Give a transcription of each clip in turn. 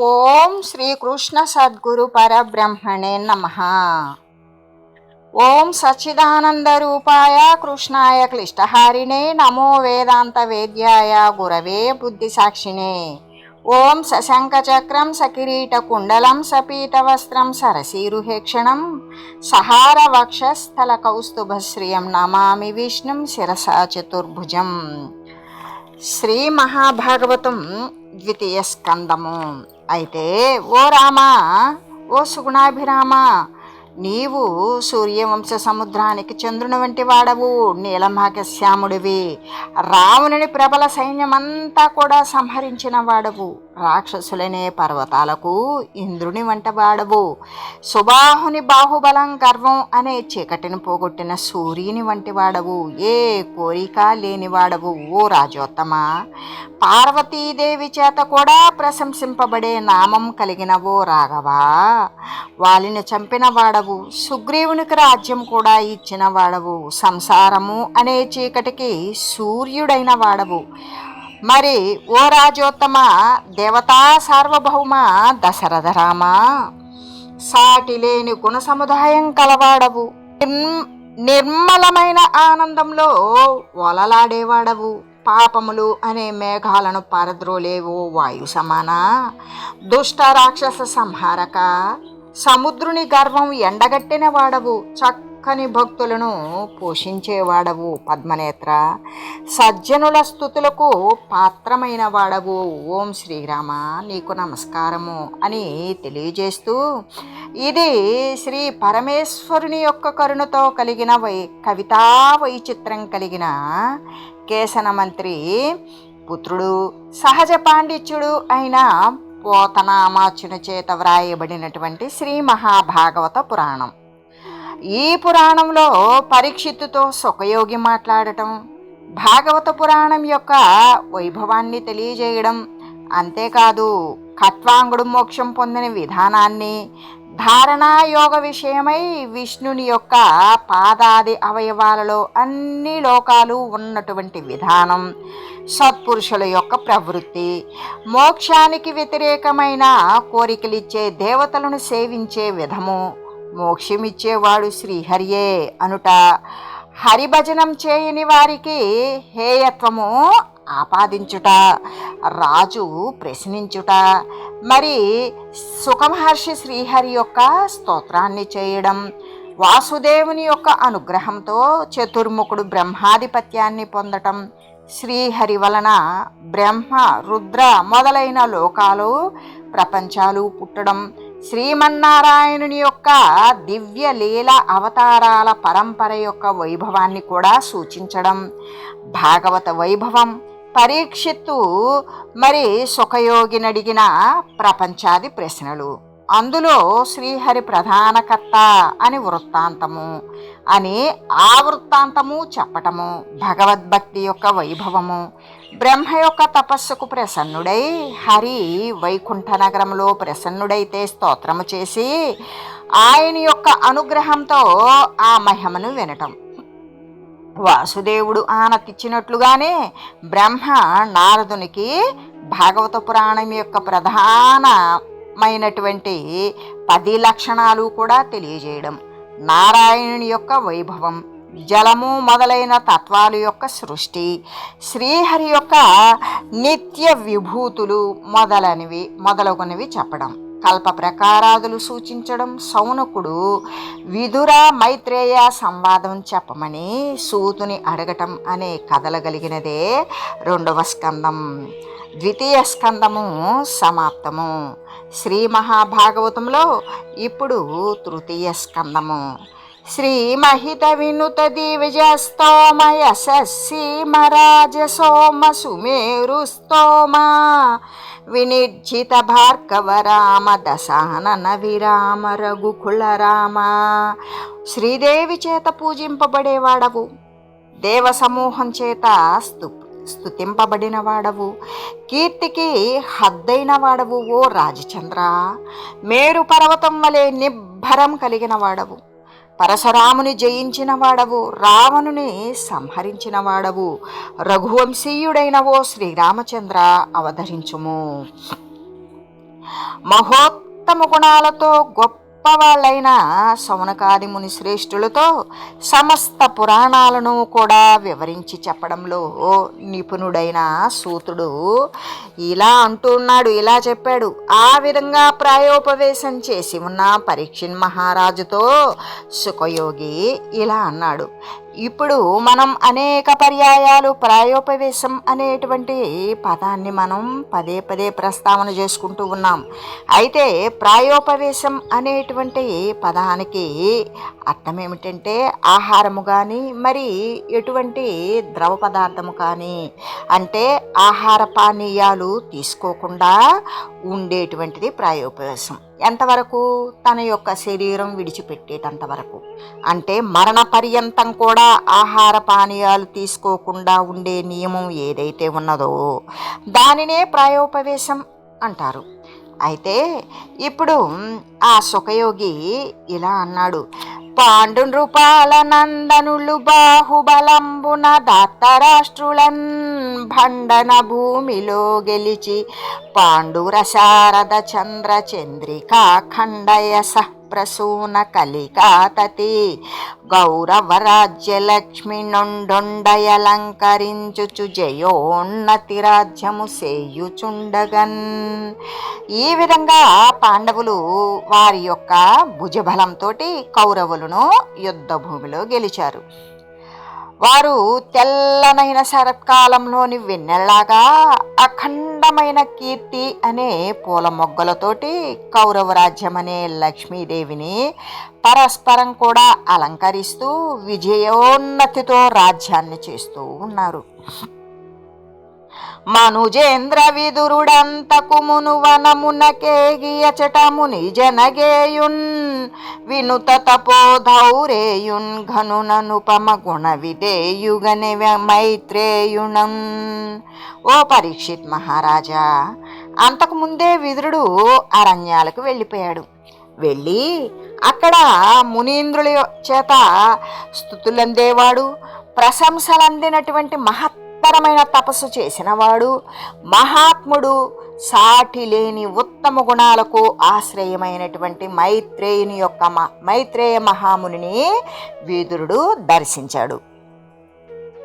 ఓం శ్రీకృష్ణ సద్గురు పరబ్రహ్మణే నమః. ఓం సచ్చిదానంద రూపాయ కృష్ణాయ క్లిష్టహారిణే నమో వేదాంత వేద్యాయ గురవే బుద్ధి సాక్షిణే. ఓం సశంఖ చక్రం సకిరీట కుండలం సపీత వస్త్రం సరసీరుహేక్షణం సహార వక్షస్థల కౌస్తుభశ్రియం నమామి విష్ణుం శిరసా చతుర్భుజం. శ్రీ మహాభాగవతం ద్వితీయ స్కందము. అయితే ఓ రామా, ఓ సుగుణాభిరామ, నీవు సూర్యవంశ సముద్రానికి చంద్రుని వంటి వాడవు, నీలమాఘశ్యాముడివి. రావణుని ప్రబల సైన్యమంతా కూడా సంహరించిన వాడవు. రాక్షసులనే పర్వతాలకు ఇంద్రుని వంటి వాడవు. సుబాహుని బాహుబలం గర్వం అనే చీకటిని పోగొట్టిన సూర్యుని వంటి వాడవు. ఏ కోరిక లేనివాడవు ఓ రాజోత్తమ. పార్వతీదేవి చేత కూడా ప్రశంసింపబడే నామం కలిగిన ఓ రాఘవా, వాలిని చంపిన వాడవు. సుగ్రీవునికి రాజ్యం కూడా ఇచ్చిన వాడవు. సంసారము అనే చీకటికి సూర్యుడైన వాడవు. మరి ఓ రాజోత్తమ, దేవతా సార్వభౌమ దశరథ రామ, సాటి లేని గుణ సముదాయం కలవాడవు. నిర్మలమైన ఆనందంలో ఒలలాడేవాడవు. పాపములు అనే మేఘాలను పారద్రోలేవో వాయు సమాన. దుష్ట రాక్షస సంహారక, సముద్రుని గర్వం ఎండగట్టిన వాడవు. చక్కని భక్తులను పోషించేవాడవు పద్మనేత్ర. సజ్జనుల స్థుతులకు పాత్రమైన వాడవు. ఓం శ్రీరామ, నీకు నమస్కారము అని తెలియజేస్తూ, ఇది శ్రీ పరమేశ్వరుని యొక్క కరుణతో కలిగిన కవితా వైచిత్రం కలిగిన కేసన మంత్రి పుత్రుడు, సహజ పాండిత్యుడు అయిన పోతనామాచుని చేత వ్రాయబడినటువంటి శ్రీ మహాభాగవత పురాణం. ఈ పురాణంలో పరీక్షిత్తుతో సుఖయోగి మాట్లాడటం, భాగవత పురాణం యొక్క వైభవాన్ని తెలియజేయడం, అంతేకాదు ఖట్వాంగుడు మోక్షం పొందిన విధానాన్ని, ధారణా యోగ విషయమై విష్ణుని యొక్క పాదాది అవయవాలలో అన్ని లోకాలు ఉన్నటువంటి విధానం, సత్పురుషుల యొక్క ప్రవృత్తి, మోక్షానికి వ్యతిరేకమైన కోరికలిచ్చే దేవతలను సేవించే విధము, మోక్షమిచ్చేవాడు శ్రీహరియే అనుట, హరిభజనం చేయని వారికి హేయత్వము ఆపాదించుట, రాజు ప్రశ్నించుట, మరి సుఖమహర్షి శ్రీహరి యొక్క స్తోత్రాన్ని చేయడం, వాసుదేవుని యొక్క అనుగ్రహంతో చతుర్ముఖుడు బ్రహ్మాధిపత్యాన్ని పొందటం, శ్రీహరి వలన బ్రహ్మ రుద్ర మొదలైన లోకాలు ప్రపంచాలు పుట్టడం, శ్రీమన్నారాయణుని యొక్క దివ్య లీల అవతారాల పరంపర యొక్క వైభవాన్ని కూడా సూచించడం, భాగవత వైభవం, పరీక్షిత్తు మరి సుఖయోగినడిగిన ప్రపంచాది ప్రశ్నలు, అందులో శ్రీహరి ప్రధానకర్త అని వృత్తాంతము అని ఆ వృత్తాంతము చెప్పటము, భగవద్భక్తి యొక్క వైభవము, బ్రహ్మ యొక్క తపస్సుకు ప్రసన్నుడై హరి వైకుంఠ నగరంలో ప్రసన్నుడైతే స్తోత్రము చేసి ఆయన యొక్క అనుగ్రహంతో ఆ మహిమను వినటం, వాసుదేవుడు ఆనతిచ్చినట్లుగానే బ్రహ్మ నారదునికి భాగవత పురాణం యొక్క ప్రధానమైనటువంటి 10 లక్షణాలు కూడా తెలియజేయడం, నారాయణుని యొక్క వైభవం, జలము మొదలైన తత్వాలు యొక్క సృష్టి, శ్రీహరి యొక్క నిత్య విభూతులు మొదలగునవి చెప్పడం, కల్ప ప్రకారాదులు సూచించడం, సౌనకుడు విదుర మైత్రేయ సంవాదం చెప్పమని సూతుని అడగటం అనే కథలగలిగినదే 2వ స్కందం. ద్వితీయ స్కందము సమాప్తము. శ్రీ మహాభాగవతంలో ఇప్పుడు తృతీయ స్కందము. శ్రీమహిత వినుత దివిజస్తోమ యశస్సీమరాజ సోమ సుమేరు స్తోమ వినిర్జిత భార్గవ రామ దశానన విరామ రఘుకుల రామ. శ్రీదేవి చేత పూజింపబడేవాడవు, దేవ సమూహం చేత స్తుతింపబడిన వాడవు, కీర్తికి హద్దైన వాడవు ఓ రాజచంద్ర. మేరు పర్వతం వలె నిబ్బరం కలిగిన వాడవు, పరశురాముని జయించిన వాడవు, రావణుని సంహరించిన వాడవు, రఘువంశీయుడైన ఓ శ్రీరామచంద్ర అవతరించుము. మహోత్తమ గుణాలతో గొప్పవాళ్ళైన శౌనకాది ముని శ్రేష్ఠులతో సమస్త పురాణాలను కూడా వివరించి చెప్పడంలో నిపుణుడైన సూతుడు ఇలా అంటున్నాడు, ఇలా చెప్పాడు. ఆ విధంగా ప్రాయోపవేశం చేసి ఉన్న పరీక్షిన్ మహారాజుతో సుఖయోగి ఇలా అన్నాడు. ఇప్పుడు మనం అనేక పర్యాయాలు ప్రాయోపవేశం అనేటువంటి పదాన్ని మనం పదే పదే ప్రస్తావన చేసుకుంటూ ఉన్నాం. అయితే ప్రాయోపవేశం అనేటువంటి పదానికి అర్థం ఏమిటంటే ఆహారము కానీ మరి ఎటువంటి ద్రవ పదార్థము కానీ, అంటే ఆహార పానీయాలు తీసుకోకుండా ఉండేటువంటిది ప్రాయోపవేశం. ఎంతవరకు? తన యొక్క శరీరం విడిచిపెట్టేటంత వరకు, అంటే మరణ పర్యంతం కూడా ఆహార పానీయాలు తీసుకోకుండా ఉండే నియమం ఏదైతే ఉన్నదో దానినే ప్రాయోపవేశం అంటారు. అయితే ఇప్పుడు ఆ సుఖయోగి ఇలా అన్నాడు. పాండు నృపాల నందనులు బాహుబలంబున దాత్తరాష్ట్రులన్ భండన భూమిలో గెలిచి పాండుర శారద చంద్ర చంద్రికా ఖండయస ప్రసూన కలికాతతి గౌరవరాజ్య లక్ష్మి నొండొండయలంకరించుచు జయోన్నతి రాజ్యము సేయుచుండగన్. ఈ విధంగా పాండవులు వారి యొక్క భుజబలంతో కౌరవులను యుద్ధ భూమిలో గెలిచారు. వారు తెల్లనైన శరత్కాలంలోని వెన్నెల్లాగా అఖండమైన కీర్తి అనే పూల మొగ్గలతోటి కౌరవ రాజ్యం అనే లక్ష్మీదేవిని పరస్పరం కూడా అలంకరిస్తూ విజయోన్నతితో రాజ్యాన్ని చేస్తూ ఉన్నారు. మనుజేంద్ర విదురుడంతకు మునువనమునకేగియచట ముని జనగేయున్ వినుత తపోధౌరేయున్ ఘనుననుపమ గుణ విదేయుగని మైత్రేయుణం. ఓ పరీక్షిత్ మహారాజా, అంతకుముందే విదురుడు అరణ్యాలకు వెళ్ళిపోయాడు. వెళ్ళి అక్కడ మునీంద్రుల చేత స్తుతులందేవాడు, ప్రశంసలందినటువంటి మహత్తరమైన తపస్సు చేసినవాడు, మహాత్ముడు, సాటి లేని ఉత్తమ గుణాలకు ఆశ్రయమైనటువంటి మైత్రేయ మహామునిని విదురుడు దర్శించాడు.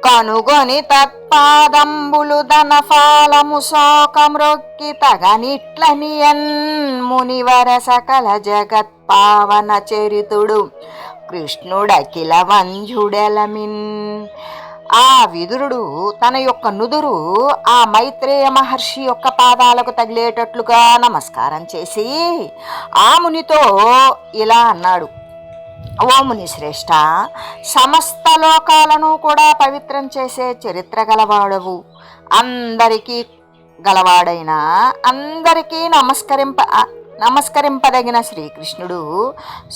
కనుగొని తత్పాదంబులు ధనఫాలము శోకమ్రొక్కి తగనిట్లనియన్ మునివర సకల జగత్ పావన చరితుడు కృష్ణుడఖిల వంజుడెలమిన్. ఆ విదురుడు తన యొక్క నుదురు ఆ మైత్రేయ మహర్షి యొక్క పాదాలకు తగిలేటట్లుగా నమస్కారం చేసి ఆ మునితో ఇలా అన్నాడు. ఓ ముని శ్రేష్ఠ, సమస్త లోకాలను కూడా పవిత్రం చేసే చరిత్ర గలవాడవు. అందరికీ గలవాడైన అందరికీ నమస్కరింపదగిన శ్రీకృష్ణుడు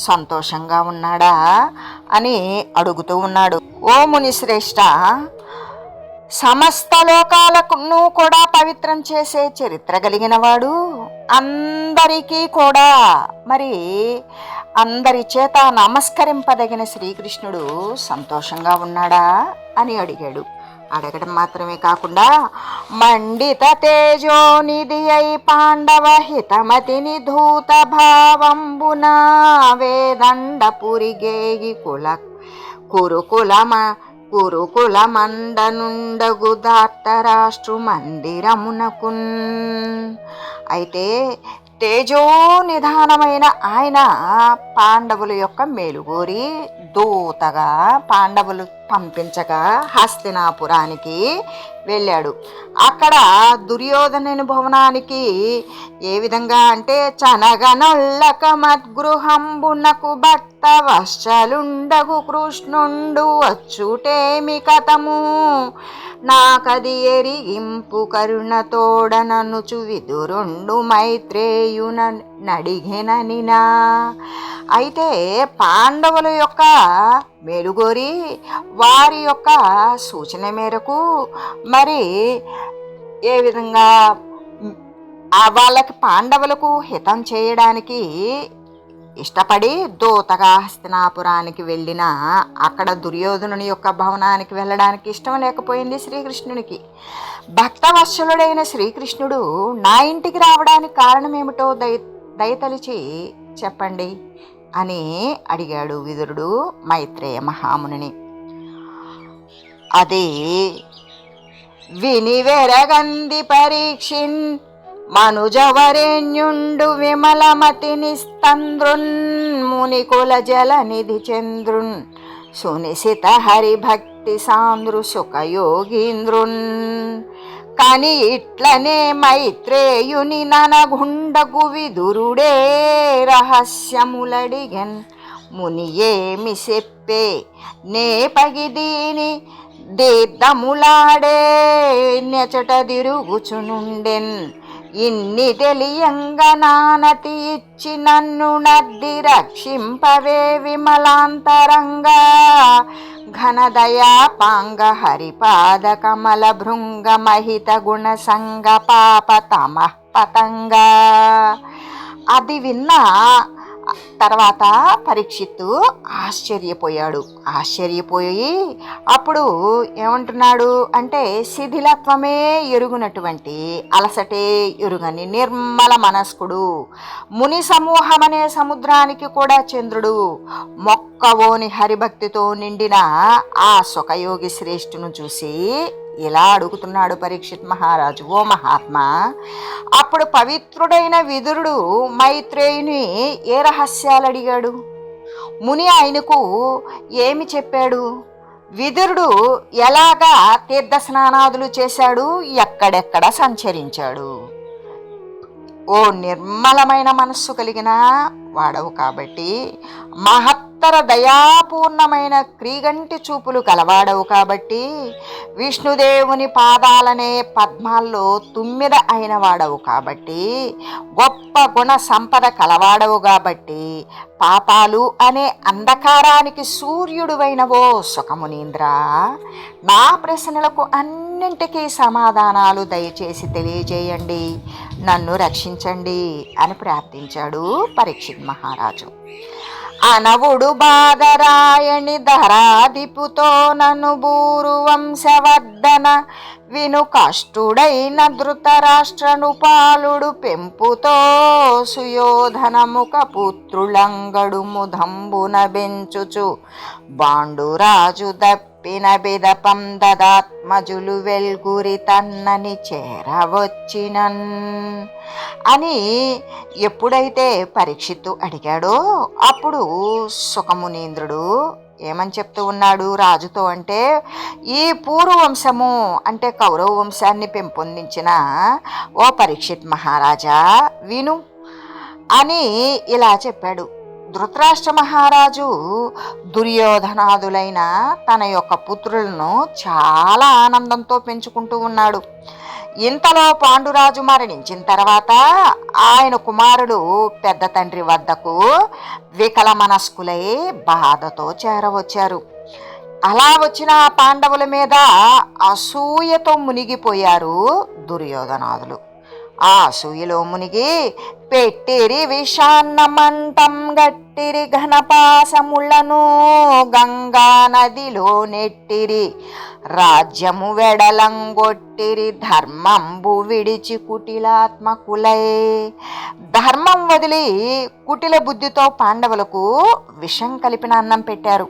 సంతోషంగా ఉన్నాడా అని అడుగుతూ ఉన్నాడు. ఓ ముని శ్రేష్ఠ, సమస్త లోకాలను కూడా పవిత్రం చేసే చరిత్ర కలిగిన వాడు అందరికీ కూడా మరి అందరి చేత నమస్కరింపదగిన శ్రీకృష్ణుడు సంతోషంగా ఉన్నాడా అని అడిగాడు. అడగడం మాత్రమే కాకుండా మండిత తేజోనిధి అయి పాండవ హితమతిని ధూత భావంబున వేదండ పురిగేగి కురుకుల మండనుండగు దాత్తరాష్ట్రు మందిరమునకున్. అయితే తేజోనిధానమైన ఆయన పాండవుల యొక్క మేలుగోరి దూతగా పాండవులు పంపించగా హస్తినాపురానికి వెళ్ళాడు. అక్కడ దుర్యోధనుని భవనానికి ఏ విధంగా అంటే చనగనొల్లక మద్గృహంబునకు భక్త వశ్చలుండగు కృష్ణుండు వచ్చుటేమి కథము నాకది ఎరిగింపు కరుణతోడననుచు విదురుండు మైత్రేయున నడిగెననినా. అయితే పాండవుల యొక్క మేలుగోరి వారి యొక్క సూచన మేరకు మరి ఏ విధంగా వాళ్ళకి పాండవులకు హితం చేయడానికి ఇష్టపడి దూతగా హస్తినాపురానికి వెళ్ళినా అక్కడ దుర్యోధనుని యొక్క భవనానికి వెళ్ళడానికి ఇష్టం లేకపోయింది శ్రీకృష్ణునికి. భక్తవత్సలుడైన శ్రీకృష్ణుడు నా ఇంటికి రావడానికి కారణమేమిటో దయతలిచి చెప్పండి అని అడిగాడు విదురుడు మైత్రేయ మహామునిని. అది విని వెరగంది పరీక్షిన్ మనుజవరేణ్యుండు విమలమతి నిస్తంద్రున్ మునికుల జలనిధి చంద్రున్ సునిశిత హరిభక్తి సాంద్రు సుఖయోగీంద్రున్ కని ఇట్లనే మైత్రేయుని ననగుండగు విదురుడే రహస్యములడిగన్ ముని ఏమి చెప్పే నే పగిదీని దీర్ఘములాడే నెచట తిరుగుచునుండెన్ ఇన్ని తెలియంగా నానతి ఇచ్చి నన్ను నద్ది రక్షింపవే విమలాంతరంగా ఘనదయా పాంగ హరిపాద కమల భృంగ మహిత గుణ సంగ పాప తమ పతంగా. అది విన్న తర్వాత పరీక్షిత్తు ఆశ్చర్యపోయి అప్పుడు ఏమంటున్నాడు అంటే, శిథిలత్వమే ఎరుగునటువంటి అలసటే ఎరుగని నిర్మల మనస్కుడు, ముని సమూహమనే సముద్రానికి కూడా చంద్రుడు, మొక్కవోని హరిభక్తితో నిండిన ఆ సుఖయోగి శ్రేష్ఠును చూసి ఇలా అడుగుతున్నాడు పరీక్షిత్ మహారాజు, ఓ మహాత్మా, అప్పుడు పవిత్రుడైన విదురుడు మైత్రేయుని ఏ రహస్యాలు అడిగాడు? ముని ఆయనకు ఏమి చెప్పాడు? విదురుడు ఎలాగా తీర్థ స్నానాదులు చేశాడు? ఎక్కడెక్కడ సంచరించాడు? ఓ నిర్మలమైన మనస్సు కలిగిన వాడవు కాబట్టి, మహత్తర దయాపూర్ణమైన క్రీగంటి చూపులు కలవాడవు కాబట్టి, విష్ణుదేవుని పాదాలనే పద్మాల్లో తుమ్మిద అయిన వాడవు కాబట్టి, గొప్ప గుణ సంపద కలవాడవు కాబట్టి, పాపాలు అనే అంధకారానికి సూర్యుడువైనవో సుఖమునీంద్ర, నా ప్రశ్నలకు అన్నింటికీ సమాధానాలు దయచేసి తెలియజేయండి, నన్ను రక్షించండి అని ప్రార్థించాడు పరీక్షిత్ మహారాజు. అనవుడు బాదరాయణి ధరాదిపుతో నను బూరు వంశవర్ధన విను కష్టుడైన ధృతరాష్ట్రను పాలుడు పెంపుతో సుయోధనముఖ పుత్రులంగడు ముదంబున బెంచుచు బాండురాజు దప్పిన బిదపం దదాత్మజులు వెల్గురి తన్నని చేరవచ్చినన్ అని ఎప్పుడైతే పరీక్షిత్తు అడిగాడో అప్పుడు సుఖమునీంద్రుడు ఏమని చెప్తూ ఉన్నాడు రాజుతో అంటే, ఈ పూర్వవంశము అంటే కౌరవ వంశాన్ని పెంపొందించిన ఓ పరీక్షిత్ మహారాజా విను అని ఇలా చెప్పాడు. ధృతరాష్ట్ర మహారాజు దుర్యోధనాదులైన తన యొక్క పుత్రులను చాలా ఆనందంతో పెంచుకుంటూ ఉన్నాడు. ఇంతలో పాండురాజు మరణించిన తర్వాత ఆయన కుమారుడు పెద్ద తండ్రి వద్దకు వికల మనస్కులై బాధతో చేరవచ్చారు. అలా వచ్చిన ఆ పాండవుల మీద అసూయతో మునిగిపోయారు దుర్యోధనాదులు. ఆ అసూయలో మునిగి పెట్టిరి విషాన్న మంటం గట్టిరి ఘనపాసములను గంగా నదిలో నెట్టిరి రాజ్యము వెడలంగొట్టిరి ధర్మంబు విడిచి కుటిలాత్మకులై. ధర్మం వదిలి కుటిల బుద్ధితో పాండవులకు విషం కలిపిన అన్నం పెట్టారు.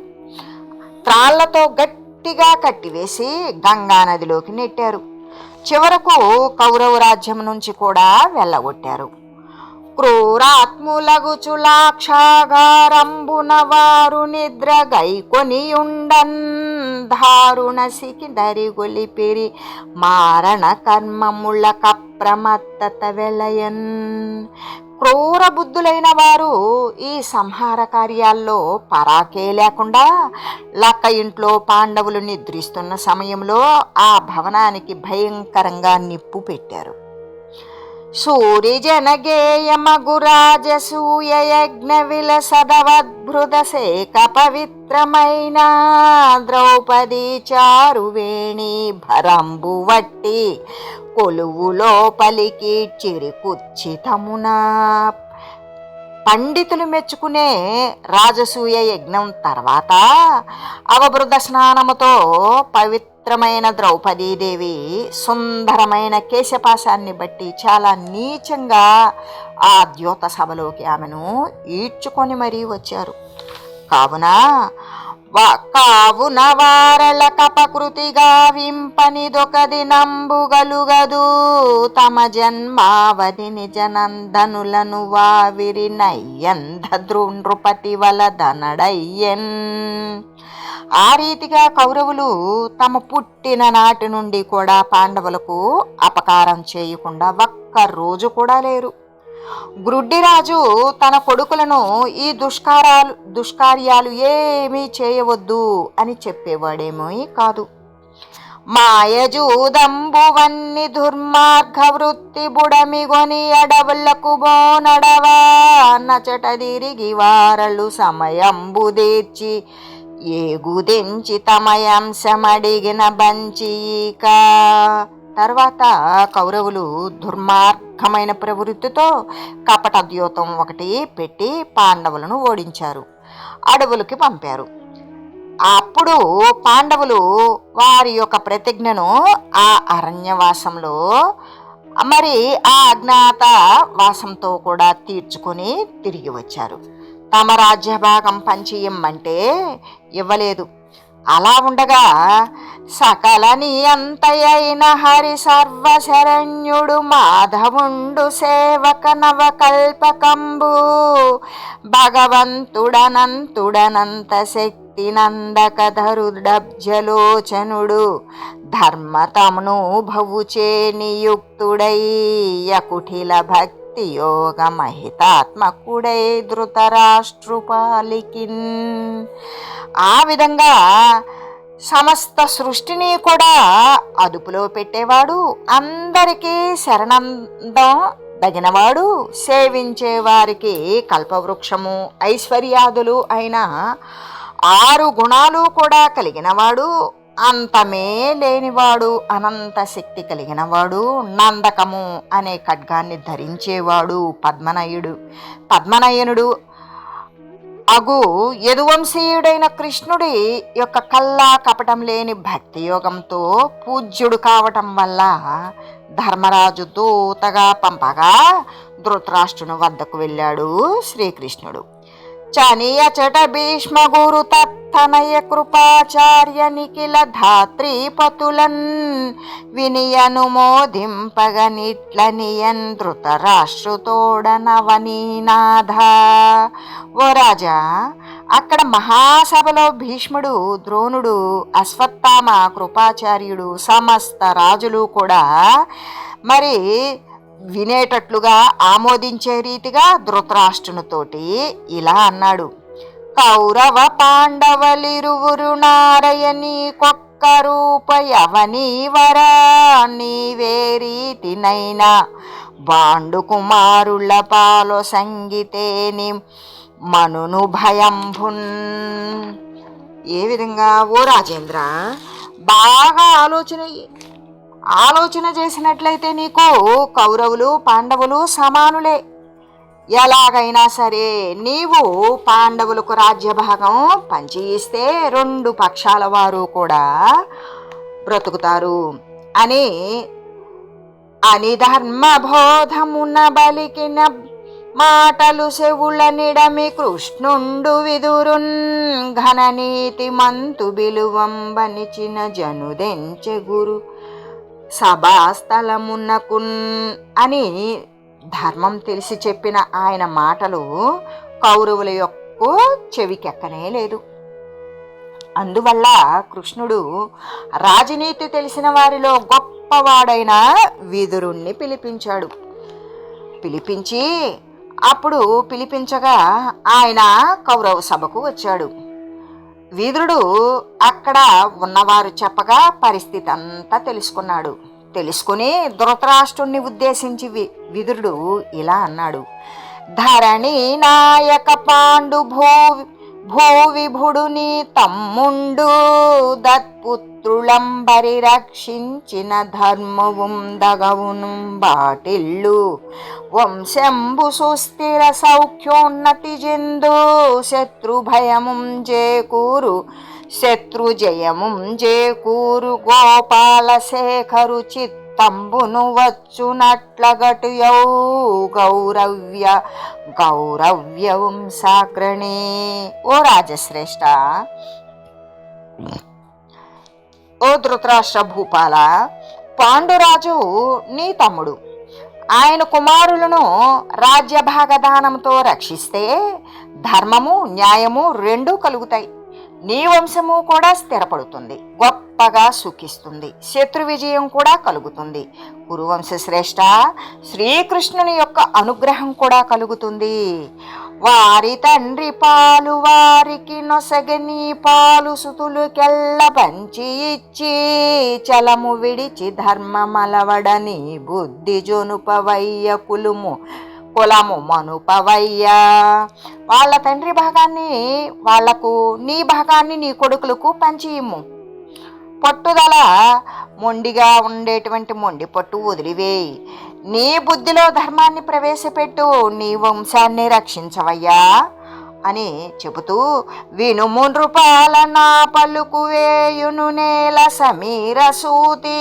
త్రాళ్లతో గట్టిగా కట్టివేసి గంగా నదిలోకి నెట్టారు. చివరకు కౌరవ రాజ్యం నుంచి కూడా వెళ్ళగొట్టారు. క్రూరాత్ములగుచు లాక్షాగారంబున వారు నిద్ర గైకొనియుండన్ దారుణ సికి దరిగొలిపిరి మారణ కర్మముల కప్రమత్తత వెలయన్. క్రూర బుద్ధులైన వారు ఈ సంహార కార్యాల్లో పరాకే లేకుండా లక్క ఇంట్లో పాండవులు నిద్రిస్తున్న సమయంలో ఆ భవనానికి భయంకరంగా నిప్పు పెట్టారు. సూరిజనగేయమగురాజసూయ యజ్ఞ విలసదవద్భృత సేక పవిత్రమైన ద్రౌపది చారువేణి భరంబు వట్టి కొలువులో పలికి చిరికుచ్చితమున పండితులు మెచ్చుకునే రాజసూయ యజ్ఞం తర్వాత అవబృధ స్నానముతో పవిత్రమైన ద్రౌపదీదేవి సుందరమైన కేశపాశాన్ని బట్టి చాలా నీచంగా ఆ ద్యోత సభలోకి ఆమెను ఈడ్చుకొని మరీ వచ్చారు. కావున వారల కపకృతిగా వింపనిదొకది నంబుగలుగదు, తమ జన్మావధి నిజనందనులను వావిరి నృపతి వలదనడయ్యన్. ఆ రీతిగా కౌరవులు తమ పుట్టిన నాటి నుండి కూడా పాండవులకు అపకారం చేయకుండా ఒక్క రోజు కూడా లేరు. గ్రుడ్డిరాజు తన కొడుకులను ఈ దుష్కార్యాలు ఏమీ చేయవద్దు అని చెప్పేవాడేమో కాదు. మాయజూదంబువన్ని దుర్మార్గ వృత్తి బుడమిగొని అడవులకు బోనడవా నచటదిరిగి వారలు సమయంబుదేర్చి ఏగుదెంచి తమయంశమడిగిన బంచీక. తర్వాత కౌరవులు దుర్మార్గమైన ప్రవృత్తితో కపట ద్యోతం ఒకటి పెట్టి పాండవులను ఓడించారు, అడవులకి పంపారు. అప్పుడు పాండవులు వారి యొక్క ప్రతిజ్ఞను ఆ అరణ్యవాసంలో మరి ఆ అజ్ఞాత వాసంతో కూడా తీర్చుకొని తిరిగి వచ్చారు. తమ రాజ్యభాగం పంచియమ్మంటే ఇవ్వలేదు. అలా ఉండగా సకల నియంతయైన హరి సర్వశరణ్యుడు మాధవుండు సేవక నవకల్పకంబు భగవంతుడనంతుడనంత శక్తి నందక ధరుడబ్జలోచనుడు ధర్మతమును భవుచే నియుక్తుడై యకుఠిల భక్తి యోగ మహితాత్మకుడై ధృతరాష్ట్రుపాలికిన్. ఆ విధంగా సమస్త సృష్టిని కూడా అదుపులో పెట్టేవాడు, అందరికీ శరణందం దగినవాడు, సేవించే వారికి కల్పవృక్షము ఐశ్వర్యాదులు అయిన 6 గుణాలు కూడా కలిగినవాడు, అంతమే లేనివాడు, అనంత శక్తి కలిగినవాడు, నందకము అనే ఖడ్గాన్ని ధరించేవాడు, పద్మనయనుడు అగు యదువంశీయుడైన కృష్ణుడి యొక్క కల్లా కపటం లేని భక్తి యోగంతో పూజ్యుడు కావటం వల్ల ధర్మరాజు దూతగా పంపగా ధృతరాష్ట్రుని వద్దకు వెళ్ళాడు శ్రీకృష్ణుడు. చనియచట భీష్మ గురు తత్తనయ కృపాచార్య నిఖిల ధాత్రీపతులన్ వినియను మోదింపగనిట్లనియన్ ధృతరాష్ట్రుతోడనవనీనాథ. ఓ రాజా, అక్కడ మహాసభలో భీష్ముడు, ద్రోణుడు, అశ్వత్థామ, కృపాచార్యుడు, సమస్త రాజులు కూడా మరి వినేటట్లుగా ఆమోదించే రీతిగా ధృతరాష్ట్రునితోటి ఇలా అన్నాడు. కౌరవ పాండవలిరువురు నారయని కొక్క రూపయవనీవరా నీవే రీతినైనా బాండు కుమారుల పాలో సంగీతేని మనును భయంభున్. ఏ విధంగా ఓ రాజేంద్ర, బాగా ఆలోచన చేసినట్లయితే నీకు కౌరవులు పాండవులు సమానులే. ఎలాగైనా సరే నీవు పాండవులకు రాజ్యభాగం పంచి ఇస్తే 2 పక్షాల వారు కూడా బ్రతుకుతారు అని ధర్మబోధమున బలికిన మాటలు చెవుల నిడమి కృష్ణుండు విదురున్ ఘననీతి మంతు బిలువంబనిచిన జనుదెంచె గురు సభాస్థలమునకున్ అని ధర్మం తెలిసి చెప్పిన ఆయన మాటలు కౌరవుల యొక్క చెవికెక్కనే లేదు. అందువల్ల కృష్ణుడు రాజనీతి తెలిసిన వారిలో గొప్పవాడైన విదురుణ్ణి పిలిపించగా ఆయన కౌరవ సభకు వచ్చాడు. విదురుడు అక్కడ ఉన్నవారు చెప్పగా పరిస్థితి అంతా తెలుసుకుని ధృతరాష్ట్రుణ్ణి ఉద్దేశించి విదురుడు ఇలా అన్నాడు. ధరణి నాయక పాండు భూవిభుడు నీ తమ్ముండు దత్పుత్రుడైన పుత్రులంబరి రక్షించిన ధర్మവും దగవును బాటిల్లు వంశంబు సుస్థిర సౌఖ్యోన్నతి జందు శత్రు భయముం చేకూరు శత్రు జయముం చేకూరు గోపాలశేఖరు చిత్తంబును వచ్చునట్లగటుయౌ గౌరవ్యవం సాగ్రణే. ఓ రాజశ్రేష్ఠ, ఓ ధృతరాష్ట్ర భూపాల, పాండురాజు నీ తమ్ముడు. ఆయన కుమారులను రాజ్యభాగదానంతో రక్షిస్తే ధర్మము న్యాయము రెండూ కలుగుతాయి. నీ వంశము కూడా స్థిరపడుతుంది, గొప్పగా సుఖిస్తుంది, శత్రు విజయం కూడా కలుగుతుంది. కురువంశ శ్రేష్ఠ, శ్రీకృష్ణుని యొక్క అనుగ్రహం కూడా కలుగుతుంది. వారి తండ్రి పాలు వారికి నొసగని పాలు సుతులుకెల్ల పంచి ఇచ్చి చలము విడిచి ధర్మమలవడని బుద్ధి జొనుపవయ్య కులము మనుపవయ్యా. వాళ్ళ తండ్రి భాగాన్ని వాళ్లకు, నీ భాగాన్ని నీ కొడుకులకు పంచి ఇమ్ము. పట్టుదల మొండిగా ఉండేటువంటి మొండి పట్టు వదిలివేయి. నీ బుద్ధిలో ధర్మాన్ని ప్రవేశపెట్టు, నీ వంశాన్ని రక్షించవయ్యా అని చెబుతూ, వినుము నృపాల నా పలుకు వేయును నేల సమీర సూతి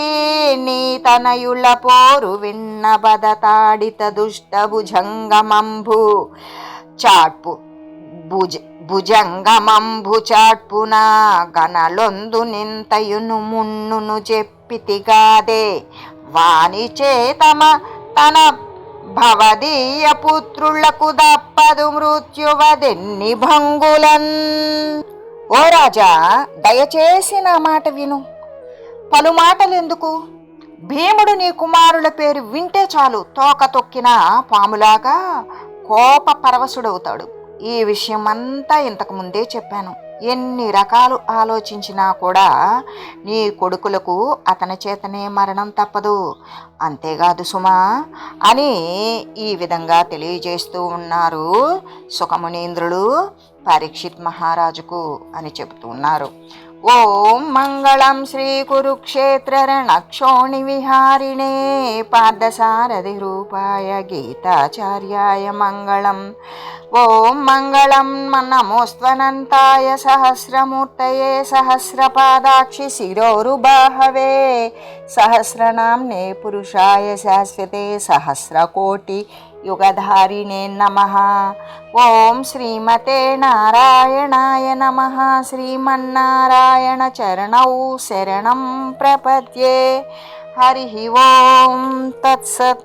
నీ తనయుల పోరు విన్న బదతాడిత దుష్ట భుజంగమంభు చాట్పున గనలొందు నింతయును మున్నును చెప్పితిగాదే వాని చేతమ తన భవదీయ పుత్రులకు దప్పదు మృత్యువదెన్ని భంగులన్. ఓ రాజా, దయచేసి నా మాట విను. పలుమాటలెందుకు? భీముడు నీ కుమారుల పేరు వింటే చాలు తోక తొక్కిన పాములాగా కోప పరవశుడవుతాడు. ఈ విషయం అంతా ఇంతకు ముందే చెప్పాను. ఎన్ని రకాలు ఆలోచించినా కూడా నీ కొడుకులకు అతని చేతనే మరణం తప్పదు. అంతేకాదు సుమా అని ఈ విధంగా తెలియజేస్తూ ఉన్నారు సుఖమునీంద్రుడు పరీక్షిత్ మహారాజుకు అని చెబుతూ ఉన్నారు. ఓం మంగళం శ్రీ కురుక్షేత్ర రణక్షోణి విహారిణే పార్థసారథి రూపాయ గీతాచార్యాయ మంగళం. ఓం మంగళం నమోస్త్వనంతాయ సహస్రమూర్తయే సహస్రపాదాక్షి శిరోరుబాహవే సహస్రనామ్నే పురుషాయ శాశ్వతే సహస్రకోటి యుగధారిణే నమః. ఓం శ్రీమతే నారాయణాయ నమః. శ్రీమన్నారాయణ చరణౌ శరణం ప్రపద్యే. హరి ఓం తత్సత్.